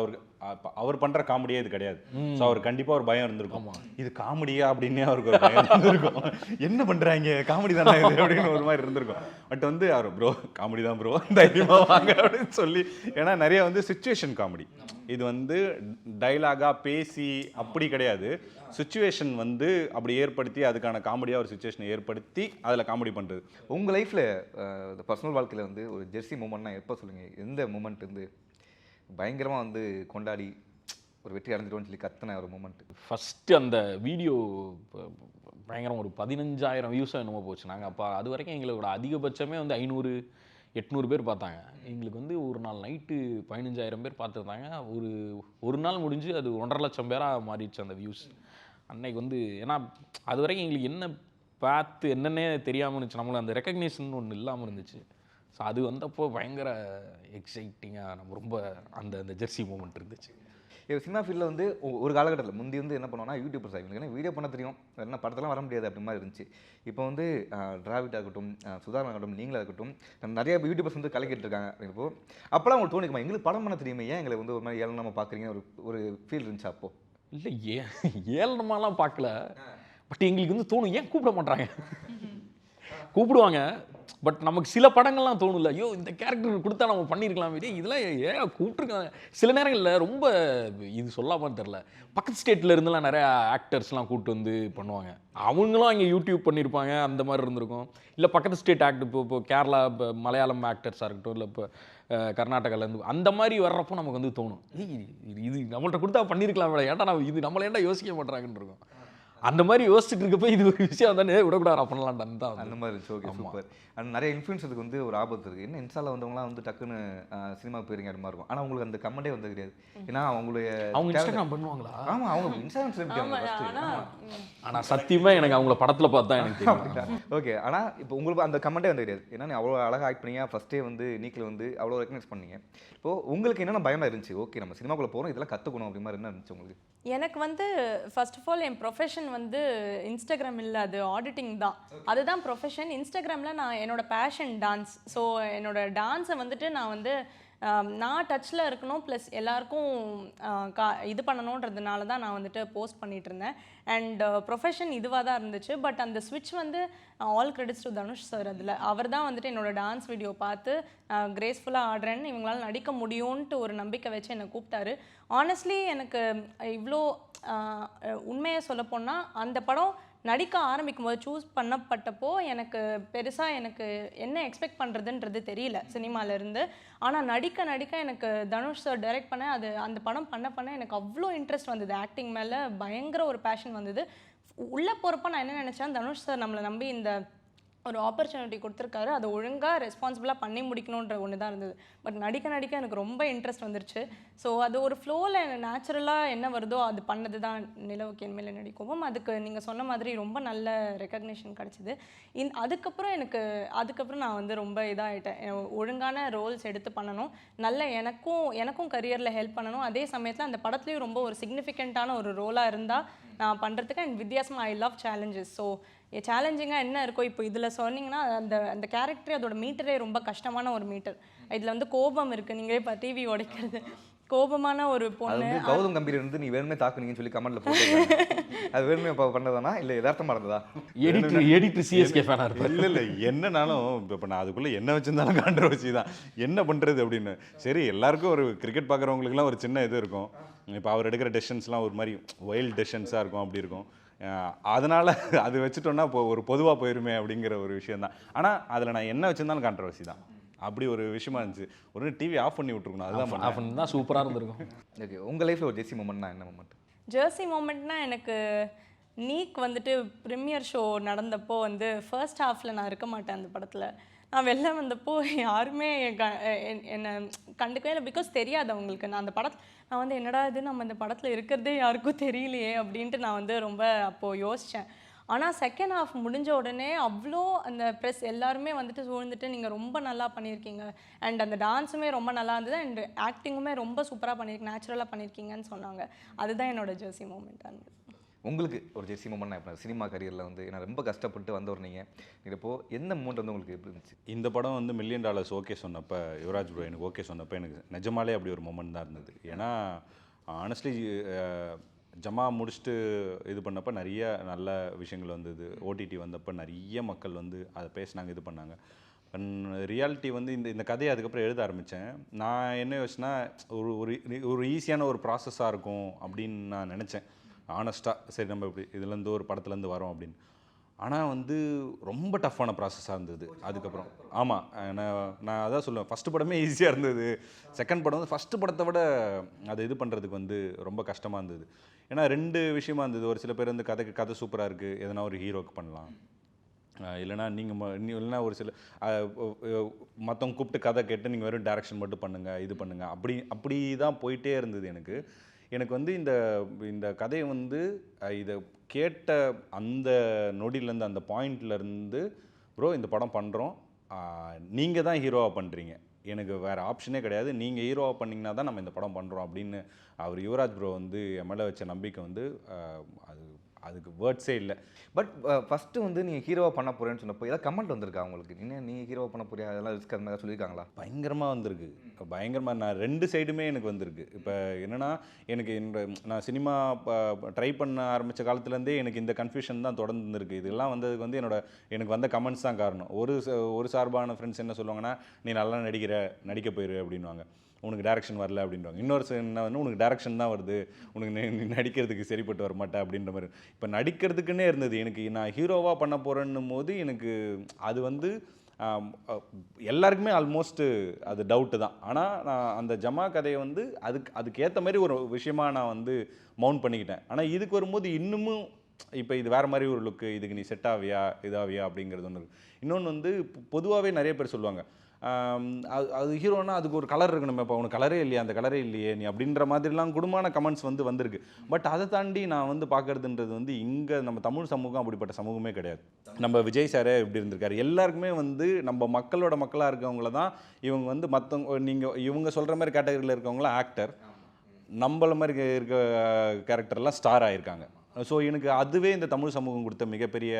அவர் பண்ணுற காமெடியே இது கிடையாது. ஸோ அவர் கண்டிப்பாக ஒரு பயம் இருந்திருக்கும், இது காமெடியா அப்படின்னே அவருக்கு ஒரு பயம் இருந்திருக்கும். என்ன பண்ணுறாங்க, காமெடி தானே இது அப்படின்னு ஒரு மாதிரி இருந்திருக்கும். பட் வந்து அவர் ப்ரோ காமெடி தான் ப்ரோ, தைரியமாக வாங்க அப்படின்னு சொல்லி. ஏன்னா நிறைய வந்து சிச்சுவேஷன் காமெடி, இது வந்து டைலாகாக பேசி அப்படி கிடையாது. சுச்சுவேஷன் வந்து அப்படி ஏற்படுத்தி அதுக்கான காமெடியாக ஒரு சுச்சுவேஷனை ஏற்படுத்தி அதில் காமெடி பண்ணுறது. உங்கள் லைஃப்பில் பர்சனல் வாழ்க்கையில் வந்து ஒரு ஜெர்சி மூமெண்ட்னா எப்போ சொல்லுங்கள்? எந்த மூமெண்ட் வந்து பயங்கரமாக வந்து கொண்டாடி ஒரு வெற்றி அடைஞ்சிட்டோன்னு சொல்லி கத்தின ஒரு மூமெண்ட்? ஃபஸ்ட்டு அந்த வீடியோ பயங்கரம் ஒரு 15,000 வியூஸாக என்னமோ போச்சு. நாங்கள் அப்போ அது வரைக்கும் எங்களோட அதிகபட்சமே வந்து 500-800 பேர் பார்த்தாங்க. எங்களுக்கு வந்து ஒரு நாள் நைட்டு 15,000 பேர் பார்த்துருந்தாங்க. ஒரு நாள் முடிஞ்சு அது 1.5 லட்சம் பேராக மாறிடுச்சு அந்த வியூஸ் அன்னைக்கு வந்து. ஏன்னா அது வரைக்கும் எங்களுக்கு என்ன பார்த்து என்னென்னே தெரியாமல் இருந்துச்சு, நம்மளுக்கு அந்த ரெக்கக்னேஷன் ஒன்று இல்லாமல் இருந்துச்சு. ஸோ அது வந்தப்போ பயங்கர எக்ஸைட்டிங்காக நம்ம ரொம்ப அந்த ஜெர்சி மூமெண்ட் இருந்துச்சு. இப்போ சினிமா ஃபீல்டில் வந்து ஒரு காலகட்டத்தில் முந்தி வந்து என்ன பண்ணுவோம்னா யூடியூபர்ஸ் ஆகிடும், ஏன்னா வீடியோ பண்ண தெரியும், என்ன படத்தெல்லாம் வர முடியாது அப்படி மாதிரி இருந்துச்சு. இப்போ வந்து டிராவிட் ஆகட்டும், சுதாகரன் ஆகட்டும், நீங்களாக இருக்கட்டும், நிறைய யூடியூபர்ஸ் வந்து கலக்கிட்டு இருக்காங்க. அப்படிங்கிறப்போ அப்போலாம் உங்களுக்கு தோணிக்குமா, எங்களுக்கு படம் பண்ண தெரியுமே, ஏன் எங்களை வந்து ஒரு மாதிரி ஏளனமாக பார்க்குறீங்க, ஒரு ஃபீல் இருந்துச்சு அப்போது? இல்லை ஏளனமாலாம் பார்க்கல. பட் எங்களுக்கு வந்து தோணும், ஏன் கூப்பிட மாட்டாங்க? கூப்பிடுவாங்க, பட் நமக்கு சில படங்கள்லாம் தோணும்ல, ஐயோ இந்த கேரக்டர் கொடுத்தா நம்ம பண்ணியிருக்கலாம், இதெல்லாம் ஏன் கூப்பிட்ருக்காங்க. சில நேரங்களில் ரொம்ப இது சொல்லாமல் தெரில, பக்கத்து ஸ்டேட்டில் இருந்தெல்லாம் நிறையா ஆக்டர்ஸ்லாம் கூப்பிட்டு வந்து பண்ணுவாங்க. அவங்களும் அங்கே யூடியூப் பண்ணியிருப்பாங்க, அந்த மாதிரி இருந்திருக்கும். இல்லை பக்கத்து ஸ்டேட் ஆக்டர், இப்போ கேரளா, இப்போ மலையாளம் ஆக்டர்ஸாக இருக்கட்டும், இல்லை இப்போ கர்நாடகாலேருந்து அந்த மாதிரி வர்றப்போ நமக்கு வந்து தோணும், இது நம்மள்ட்ட கொடுத்தா பண்ணியிருக்கலாம், ஏன்டா நம்மளை ஏன்டா யோசிக்க மாட்டாங்கன்னு இருக்கும். அந்த மாதிரி யோசிச்சுட்டு இருக்கப்போ இது ஒரு விஷயம் தானே, விடக்கூடாது பண்ணலாம் தான் அந்த மாதிரி இருந்துச்சு. Okay, super. அண்ட் நிறைய இன்ஃப்ளூயன்ஸருக்கு வந்து ஒரு ஆபத்து இருக்குது. என்ன இன்ஸ்டாவில் வந்தவங்களாம் வந்து டக்குன்னு சினிமாவுக்கு போயிருங்க அது மாதிரி இருக்கும். ஆனால் உங்களுக்கு அந்த கமெண்டே வந்து கிடையாது. ஏன்னா அவங்க இன்ஸ்டாகிராம் பண்ணுவாங்களா? ஆமாம், அவங்க இன்ஸ்டாகிராம். ஆனால் சத்தியமாக எனக்கு அவங்கள படத்தில் பார்த்தா எனக்கு தெரியும். ஓகே, ஆனால் இப்போ உங்களுக்கு அந்த கமெண்டே வந்து கிடையாது. ஏன்னா நீ அவ்வளோ அழகாக ஆக்ட் பண்ணீங்க, ஃபஸ்ட்டே வந்து நீக்கில் வந்து அவ்வளோ ரெக்கக்னைஸ் பண்ணீங்க. இப்போது உங்களுக்கு என்னென்ன பயமாக இருந்துச்சு? ஓகே நம்ம சினிமாக்குள்ளே போகிறோம், இதெல்லாம் கற்றுக்கணும் அப்படி மாதிரி என்ன இருந்துச்சு உங்களுக்கு? எனக்கு வந்து ஃபர்ஸ்ட் ஆஃப் ஆல் என் ப்ரொஃபஷன் வந்து இன்ஸ்டாகிராம் இல்லை, அது ஆடிட்டிங் தான். அதுதான் ப்ரொஃபஷன். இன்ஸ்டாகிராமில் நான் என்னோட பேஷன் டான்ஸ். ஸோ என்னோட டான்ஸை வந்துட்டு நான் வந்து நான் டச்சில் இருக்கணும், ப்ளஸ் எல்லாருக்கும் இது பண்ணணுன்றதுனால தான் நான் வந்துட்டு போஸ்ட் பண்ணிகிட்டு இருந்தேன். அண்ட் ப்ரொஃபஷன் இதுவாக தான் இருந்துச்சு. பட் அந்த ஸ்விட்ச் வந்து all credits to Dhanush sir. அதில் அவர் தான் வந்துட்டு என்னோட டான்ஸ் வீடியோ பார்த்து கிரேஸ்ஃபுல்லாக ஆடுறேன்னு, இவங்களால நடிக்க முடியும்ன்ட்டு ஒரு நம்பிக்கை வச்சு என்னை கூப்பிட்டாரு. ஆனஸ்ட்லி எனக்கு இவ்வளோ உண்மையை சொல்லப்போனால் அந்த படம் நடிக்க ஆரம்பிக்கும் போது சூஸ் பண்ணப்பட்டப்போ எனக்கு பெருசாக எனக்கு என்ன எக்ஸ்பெக்ட் பண்ணுறதுன்றது தெரியல சினிமாவிலேருந்து. ஆனால் நடிக்க எனக்கு தனுஷ் சார் டைரக்ட் பண்ண அது அந்த படம் பண்ண எனக்கு அவ்வளோ இன்ட்ரெஸ்ட் வந்தது. ஆக்டிங் மேலே பயங்கர ஒரு பேஷன் வந்தது. உள்ளே போகிறப்ப நான் என்ன நினச்சேன், தனுஷ் சார் நம்மளை நம்பி இந்த ஒரு ஆப்பர்ச்சுனிட்டி கொடுத்துருக்காரு. அதை ஒழுங்காக ரெஸ்பான்சிபிளாக பண்ணி முடிக்கணுன்ற ஒன்று தான் இருந்தது. பட் நடிக்க எனக்கு ரொம்ப இன்ட்ரெஸ்ட் வந்துருச்சு. ஸோ அது ஒரு ஃப்ளோவில் நேச்சுரலாக என்ன வருதோ அது பண்ணது தான் நிலவுக்கு என்மேலே நடிக்கவும். அதுக்கு நீங்கள் சொன்ன மாதிரி ரொம்ப நல்ல ரெக்கக்னிஷன் கிடச்சிது. அதுக்கப்புறம் நான் வந்து ரொம்ப இதாகிட்டேன். ஒழுங்கான ரோல்ஸ் எடுத்து பண்ணணும், நல்ல எனக்கும் கரியரில் ஹெல்ப் பண்ணணும், அதே சமயத்தில் அந்த படத்துலேயும் ரொம்ப ஒரு சிக்னிஃபிகண்ட்டான ஒரு ரோலாக இருந்தால் நான் பண்ணுறதுக்கு. அண்ட் வித்தியாசமாக ஐ லவ் சேலஞ்சஸ். ஸோ சேலஞ்சிங்காக என்ன இருக்கோ இப்போ இதில் சொன்னீங்கன்னா அந்த கேரக்டரே அதோட மீட்டரே ரொம்ப கஷ்டமான ஒரு மீட்டர். இதில் வந்து கோபம் இருக்குது, நீங்களே இப்போ டிவி உடைக்கிறது, கோபமான ஒரு பொண்ணு. கௌதம் கம்பீர் வந்து நீ வேணுமே தாக்குனீங்கன்னு சொல்லி கமெண்ட்ல போட்டு அது வேணுமே பண்ணதானா இல்லை யதார்த்தமா இருந்ததா? எடிட்டர் சிஎஸ்கே ஃபேனாக இருப்பார். இல்லை என்னனாலும் இப்போ நான் அதுக்குள்ளே என்ன வச்சிருந்தாலும் கான்ட்ரவர்சி தான், என்ன பண்ணுறது அப்படின்னு. சரி, எல்லாருக்கும் ஒரு கிரிக்கெட் பார்க்குறவங்களுக்குலாம் ஒரு சின்ன இது இருக்கும். இப்போ அவர் எடுக்கிற டெசிஷன்ஸ்லாம் ஒரு மாதிரி வைல்டு டெசிஷன்ஸாக இருக்கும், அப்படி இருக்கும். அதனால் அது வச்சுட்டோன்னா இப்போ ஒரு பொதுவாக போயிருமே அப்படிங்கிற ஒரு விஷயம் தான். ஆனால் அதில் நான் என்ன வச்சுருந்தாலும் கான்ட்ரவர்சி தான், அப்படி ஒரு விஷயமா இருந்துச்சு. ஒரு டிவி ஆஃப் பண்ணி விட்டுருக்கணும், அதுதான் ஆஃப் பண்ணி தான் சூப்பராக இருந்திருக்கும். ஓகே, உங்கள் லைஃப்பில் ஒரு ஜெர்சி மூமெண்ட்னா என்ன மூமெண்ட்? ஜெர்சி மூமெண்ட்னா எனக்கு நீக் வந்துட்டு ப்ரீமியர் ஷோ நடந்தப்போ வந்து ஃபர்ஸ்ட் ஹாஃபில் நான் இருக்க மாட்டேன் அந்த படத்தில். நான் வெளில வந்தப்போ யாருமே என்னை கண்டுக்கவே இல்லை. பிகாஸ் தெரியாது அவங்களுக்கு நான் அந்த நான் வந்து என்னடா இது நம்ம இந்த படத்தில் இருக்கிறதே யாருக்கும் தெரியலையே அப்படின்ட்டு நான் வந்து ரொம்ப அப்போது யோசித்தேன். ஆனால் செகண்ட் ஹாஃப் முடிஞ்ச உடனே அவ்வளோ அந்த ப்ரெஸ் எல்லாருமே வந்துட்டு சூழ்ந்துட்டு நீங்கள் ரொம்ப நல்லா பண்ணியிருக்கீங்க, அண்ட் அந்த டான்ஸுமே ரொம்ப நல்லா இருந்தது, அண்ட் ஆக்டிங்குமே ரொம்ப சூப்பராக பண்ணியிருக்கீங்க, நேச்சுரலாக பண்ணியிருக்கீங்கன்னு சொன்னாங்க. அதுதான் என்னோட ஜெர்சி மூமெண்ட்டாக இருந்தது. உங்களுக்கு ஒரு ஜெர்சி மூமெண்ட்னா இப்போ சினிமா கரியரில் வந்து நான் ரொம்ப கஷ்டப்பட்டு வந்தவர் நீங்கள் இப்போது எந்த மூமெண்ட் வந்து உங்களுக்கு எப்படி இருந்துச்சு? இந்த படம் வந்து $1 million ஓகே சொன்னப்போ, யுவராஜ் ப்ரோ எனக்கு ஓகே சொன்னப்போ எனக்கு நிஜமாலே அப்படி ஒரு மூமெண்ட் தான் இருந்தது. ஏன்னா ஆனஸ்ட்லி ஜமா முடிச்சுட்டு இது பண்ணப்போ நிறைய நல்ல விஷயங்கள் வந்தது. ஓடிடி வந்தப்போ நிறைய மக்கள் வந்து அதை பேசினாங்க, இது பண்ணாங்க. ரியாலிட்டி வந்து இந்த கதையை அதுக்கப்புறம் எழுத ஆரம்பித்தேன். நான் என்ன யோசிச்சுன்னா ஒரு ஈஸியான ஒரு ப்ராசஸாக இருக்கும் அப்படின்னு நான் நினச்சேன் ஆனஸ்ட்டாக. சரி, நம்ம இப்படி இதுலேருந்து ஒரு படத்துலேருந்து வரோம் அப்படின்னு. ஆனால் வந்து ரொம்ப டஃப்பான ப்ராசஸாக இருந்தது அதுக்கப்புறம். ஆமாம், நான் அதான் சொல்லுவேன், ஃபஸ்ட்டு படமே ஈஸியாக இருந்தது, செகண்ட் படம் வந்து ஃபஸ்ட்டு படத்தை விட அதை இது பண்ணுறதுக்கு வந்து ரொம்ப கஷ்டமாக இருந்தது. ஏன்னா 2 விஷயமா இருந்தது. ஒரு சில பேர் வந்து கதை சூப்பராக இருக்குது, எதனா ஒரு ஹீரோக்கு பண்ணலாம், இல்லைனா இல்லைனா ஒரு சில மற்றவங்க கூப்பிட்டு கதை கேட்டு நீங்கள் வெறும் டைரக்ஷன் மட்டும் பண்ணுங்கள், இது பண்ணுங்கள், அப்படி தான் போயிட்டே இருந்தது. எனக்கு வந்து இந்த கதையை வந்து இதை கேட்ட அந்த நொடியிலேருந்து, அந்த பாயிண்ட்லேருந்து, ப்ரோ இந்த படம் பண்ணுறோம், நீங்கள் தான் ஹீரோவாக பண்ணுறீங்க, எனக்கு வேறு ஆப்ஷனே கிடையாது, நீங்கள் ஹீரோவாக பண்ணிங்கன்னா தான் நம்ம இந்த படம் பண்ணுறோம் அப்படின்னு அவர் யுவராஜ் ப்ரோ வந்து என் மேலே வச்ச நம்பிக்கை வந்து அதுக்கு வேர்ட்ஸே இல்லை. பட் ஃபஸ்ட்டு வந்து நீங்கள் ஹீரோவாக பண்ண போகிறேன்னு சொன்னப்போ ஏதாவது கமெண்ட் வந்திருக்கா உங்களுக்கு? நீங்கள் ஹீரோவாக பண்ண போறியா, அதெல்லாம் ரிஸ்க் அந்த மாதிரி சொல்லியிருக்காங்களா? பயங்கரமாக வந்திருக்கு, பயங்கரமாக. நான் 2 சைடுமே எனக்கு வந்திருக்கு. இப்போ என்னென்னா, எனக்கு நான் சினிமா ட்ரை பண்ண ஆரம்பித்த காலத்துலேருந்தே எனக்கு இந்த கன்ஃபியூஷன் தான் தொடர்ந்து இருந்திருக்கு. இதெல்லாம் வந்ததுக்கு வந்து எனக்கு வந்த கமெண்ட்ஸ் தான் காரணம். ஒரு சார்பான ஃப்ரெண்ட்ஸ் என்ன சொல்லுவாங்கன்னா, நீ நல்லா நடிக்க போயிரு அப்படின்வாங்க, உனக்கு டேரக்ஷன் வரல அப்படின்வாங்க. இன்னொரு என்ன வந்து, உனக்கு டேரக்ஷன் தான் வருது, உனக்கு நீ நடிக்கிறதுக்கு சரிப்பட்டு வர மாட்டேன் அப்படின்ற மாதிரி. இப்போ நடிக்கிறதுக்குன்னே இருந்தது. எனக்கு நான் ஹீரோவாக பண்ண போகிறேன்னும் போது எனக்கு அது வந்து எல்லாருக்குமே ஆல்மோஸ்ட் அது டவுட்டு தான். ஆனால் நான் அந்த ஜமா கதையை வந்து அதுக்கேற்ற மாதிரி ஒரு விஷயமாக நான் வந்து மவுண்ட் பண்ணிக்கிட்டேன். ஆனால் இதுக்கு வரும்போது இன்னமும் இப்போ இது வேறு மாதிரி ஒரு லுக்கு, இதுக்கு நீ செட் ஆவியா இதாவியா அப்படிங்கிறது ஒன்று இருக்குது. இன்னொன்று வந்து பொதுவாகவே நிறைய பேர் சொல்லுவாங்க, அது ஹீரோனா அதுக்கு ஒரு கலர் இருக்கணும், இப்போ உனக்கு கலரே இல்லையா, அந்த கலரே இல்லையே நீ அப்படின்ற மாதிரிலாம் குடும்பமான கமெண்ட்ஸ் வந்திருக்கு. பட் அதை தாண்டி நான் வந்து பார்க்குறதுன்றது வந்து இங்கே நம்ம தமிழ் சமூகம் அப்படிப்பட்ட சமூகமே கிடையாது. நம்ம விஜய் சாரே இப்படி இருந்திருக்காரு. எல்லாருக்குமே வந்து நம்ம மக்களாக இருக்கவங்கள தான் இவங்க வந்து மற்றவங்க இவங்க சொல்கிற மாதிரி கேட்டகரியில் இருக்கவங்களாம் ஆக்டர், நம்மள மாதிரி இருக்க கேரக்டர்லாம் ஸ்டார் ஆகியிருக்காங்க. ஸோ எனக்கு அதுவே இந்த தமிழ் சமூகம் கொடுத்த மிகப்பெரிய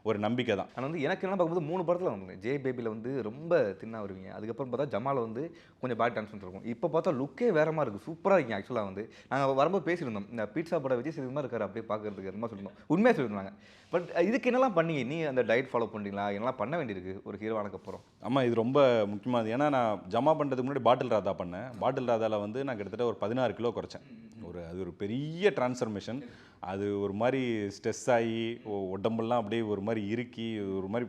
ஒரு நம்பிக்கை தான். ஆனால் வந்து எனக்கு என்ன பார்க்கும்போது 3 படத்தில் வந்து ஜே பேபியில் வந்து ரொம்ப தின்னா வருவீங்க, அதுக்கப்புறம் பார்த்தா ஜமால வந்து கொஞ்சம் பேட் டான்ஸ் இருக்கும், இப்போ பார்த்தா லுக்கே வேறு மாதிரி இருக்குது, சூப்பராக இருக்கீங்க. ஆக்சுவலாக வந்து நாங்கள் வரும்போது பேசியிருந்தோம், இந்த பீட்சா படம் விஜய் சேதுமா இருக்காரு அப்படியே பார்க்கறதுக்கு அது மாதிரி சொல்லியிருந்தோம், உண்மையாக சொல்லியிருந்தாங்க. பட் இதுக்கு என்னெல்லாம் பண்ணீங்க? நீ அந்த டயட் ஃபாலோ பண்ணுறீங்களா, என்னெல்லாம் பண்ண வேண்டியிருக்கு ஒரு ஹீரோ ஆனதுக்கப்புறம்? ஆமாம், இது ரொம்ப முக்கியமானது. ஏன்னா நான் ஜமா பண்ணுறதுக்கு முன்னாடி பாட்டில் ராதா பண்ணேன். பாட்டில் ராதாவில் வந்து நான் கிட்டத்தட்ட ஒரு 16 கிலோ குறைச்சேன். அது ஒரு பெரிய டிரான்ஸ்ஃபர்மேஷன். அது ஒரு மாதிரி ஸ்ட்ரெஸ் ஆகி உடம்பெல்லாம் அப்படியே ஒரு மாதிரி இறுக்கி ஒரு மாதிரி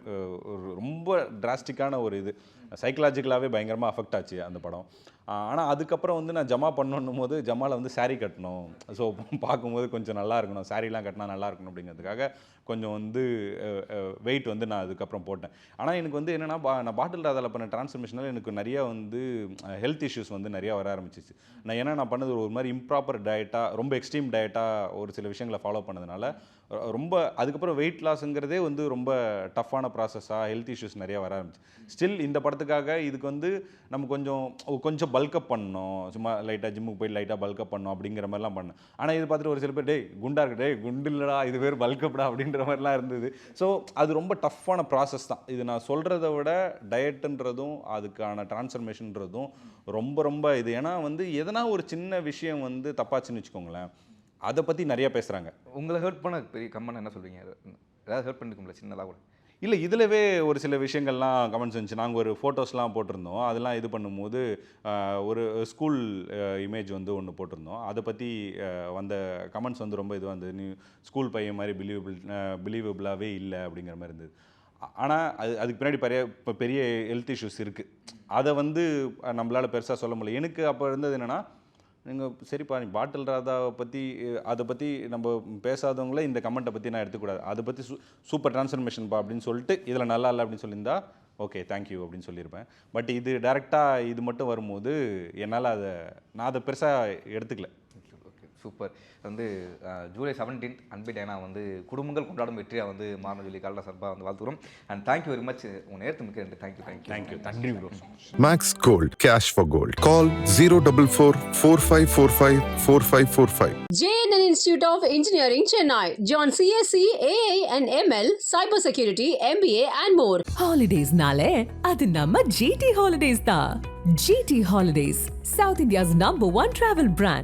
ஒரு ரொம்ப டிராஸ்டிக்கான ஒரு இது, சைக்கலாஜிக்கலாகவே பயங்கரமாக அஃபெக்ட் ஆச்சு அந்த படம். ஆனால் அதுக்கப்புறம் வந்து நான் ஜமா பண்ணணும் போது ஜமாவில் வந்து saree கட்டணும், ஸோ பார்க்கும்போது கொஞ்சம் நல்லா இருக்கணும், சாரீலாம் கட்டினா நல்லா இருக்கணும் அப்படிங்கிறதுக்காக கொஞ்சம் வந்து வெயிட் வந்து நான் அதுக்கப்புறம் போட்டேன். ஆனால் எனக்கு வந்து என்னென்னா நான் பாட்டில் ராதாவில் பண்ண டிரான்ஸ்ஃபர்மேஷனில் எனக்கு நிறையா வந்து ஹெல்த் இஷ்யூஸ் வந்து நிறையா வர ஆரம்பிச்சிச்சு. நான் பண்ணது ஒரு மாதிரி இம்ப்ராப்பர் டயட்டாக, ரொம்ப எக்ஸ்ட்ரீம் டயட்டாக ஒரு சில விஷயங்களை ஃபாலோ பண்ணதுனால ரொம்ப அதுக்கப்புறம் வெயிட் லாஸுங்கிறதே வந்து ரொம்ப டஃப்பான ப்ராசஸாக ஹெல்த் இஷ்யூஸ் நிறையா வர ஆரம்பிச்சு. ஸ்டில் இந்த படத்துக்காக இதுக்கு வந்து நம்ம கொஞ்சம் பல்கப் பண்ணணும், சும்மா லைட்டாக ஜிம்முக்கு போய் லைட்டாக பல்கப் பண்ணணும் அப்படிங்கிற மாதிரிலாம் பண்ணேன். ஆனால் இது பார்த்துட்டு ஒரு சில பேர் குண்டா இருக்கு, குண்டு இல்லடா இது பேர் பல்கப்டா அப்படின்ற மாதிரிலாம் இருந்தது. ஸோ அது ரொம்ப டஃப்பான ப்ராசஸ் தான். இது நான் சொல்கிறத விட டயட்டுன்றதும் அதுக்கான டிரான்ஸ்ஃபர்மேஷன்றதும் ரொம்ப ரொம்ப இது. ஏன்னா வந்து எதனா ஒரு சின்ன விஷயம் வந்து தப்பாச்சுன்னு வச்சுக்கோங்களேன், அதை பற்றி நிறையா பேசுகிறாங்க. உங்களை ஹர்ட் பண்ண பெரிய கமெண்ட் என்ன சொல்றீங்க? ஏதாவது ஹர்ட் பண்ணிருக்கும்ல சின்னதாக கூட? இல்லை, இதிலவே ஒரு சில விஷயங்கள்லாம் கமெண்ட்ஸ் வந்துச்சு. நாங்கள் ஒரு ஃபோட்டோஸ்லாம் போட்டிருந்தோம், அதெல்லாம் இது பண்ணும்போது ஒரு ஸ்கூல் இமேஜ் வந்து ஒன்று போட்டிருந்தோம். அதை பற்றி வந்த கமெண்ட்ஸ் வந்து ரொம்ப இதுவாக இருந்தது. நீ ஸ்கூல் பையன் மாதிரி பிலீவபிளாகவே இல்லை அப்படிங்கிற மாதிரி இருந்தது. ஆனால் அதுக்கு பின்னாடி பெரிய ஹெல்த் இஷ்யூஸ் இருக்குது. அதை வந்து நம்மளால் பெருசாக சொல்ல முடியல. எனக்கு அப்போ இருந்தது என்னென்னா, நீங்கள் சரிப்பா நீ பாட்டில் ராதாவை பற்றி அதை பற்றி நம்ம பேசாதவங்களே இந்த கமெண்ட்டை பற்றி நான் எடுத்துக்கூடாது, அதை பற்றி சூப்பர் டிரான்ஸ்ஃபர்மேஷன்ப்பா அப்படின்னு சொல்லிட்டு இதில் நல்லா இல்லை அப்படின்னு சொல்லியிருந்தா ஓகே தேங்க்யூ அப்படின்னு சொல்லியிருப்பேன். பட் இது டேரெக்டாக இது மட்டும் வரும்போது என்னால் நான் அதை பெருசாக எடுத்துக்கல. Okay, super. வந்து ஜூலை 17 அன்பே டயனா வந்து குடும்பங்கள் கொண்டாடும் வெற்றியாக வந்து மாறணும் சொல்லி கால்டா சார்பாக வந்து வாழ்த்துக்கிறோம். And thank you very much. உங்கள் நேரத்து மிக்க நன்றி. தேங்க்யூ. நன்றி bro. Max Gold, cash for gold. Call 044 4545 4545. JNN Institute of Engineering, Chennai. Join CSE, AA and ML, Cybersecurity, MBA and more. Holidays-nale adu namma GT Holidays da. GT Holidays, South India's #1 travel brand.